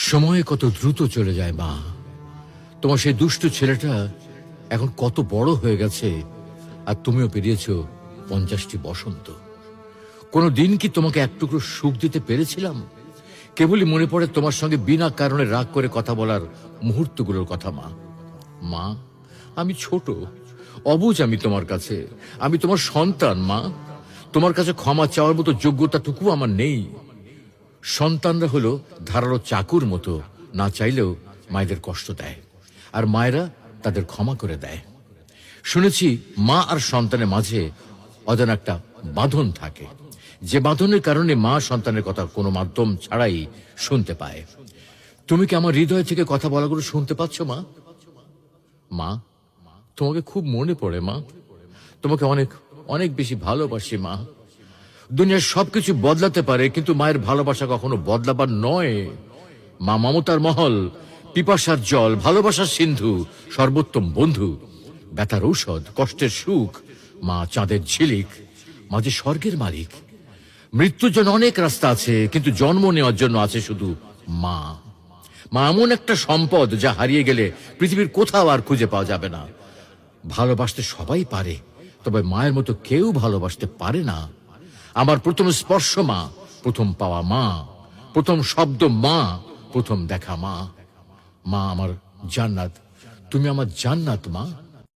সময় কত দ্রুত চলে যায় মা। তোমার সেই দুষ্ট ছেলেটা এখন কত বড় হয়ে গেছে, আর তুমিও পেরিয়েছো 50টি বসন্ত। কোনো দিন কি তোমাকে এক টুকরো সুখ দিতে পেরেছিলাম? কেবলই মনে পড়ে তোমার সঙ্গে বিনা কারণে রাগ করে কথা বলার মুহূর্তগুলোর কথা মা। মা, আমি ছোট, অবুঝ আমি তোমার কাছে। আমি তোমার সন্তান মা। তোমার কাছে ক্ষমা চাওয়ার মতো যোগ্যতাটুকু আমার নেই। সন্তানরা হলো ধারালো চাকুর মতো, না চাইলেও মায়েদের কষ্ট দেয়, আর মায়েরা তাদের ক্ষমা করে দেয়। শুনেছি মা আর সন্তানের মাঝে অজানা একটা বাঁধন থাকে, যে বাঁধনের কারণে মা সন্তানের কথা কোনো মাধ্যম ছাড়াই শুনতে পায়। তুমি কি আমার হৃদয় থেকে কথা বলাগুলো শুনতে পাচ্ছ মা? মা, তোমাকে খুব মনে পড়ে মা। তোমাকে অনেক অনেক বেশি ভালোবাসি মা। দুনিয়ার সবকিছু বদলাতে পারে, কিন্তু মায়ের ভালোবাসা কখনো বদলাবার নয়। মা মমতার মহল, পিপাসার জল, ভালোবাসার সিন্ধু, সর্বোত্তম বন্ধু, ব্যথার ঔষধ, কষ্টের সুখ। মা চাঁদের ঝিলিক, মা যে স্বর্গের মালিক। মৃত্যুর জন্য অনেক রাস্তা আছে, কিন্তু জন্ম নেওয়ার জন্য আছে শুধু মা। মা এমন একটা সম্পদ, যা হারিয়ে গেলে পৃথিবীর কোথাও আর খুঁজে পাওয়া যাবে না। ভালোবাসতে সবাই পারে, তবে মায়ের মতো কেউ ভালোবাসতে পারে না। আমার প্রথম স্পর্শ মা, প্রথম পাওয়া মা, প্রথম শব্দ মা, প্রথম দেখা মা। মা আমার জান্নাত, তুমি আমার জান্নাত মা।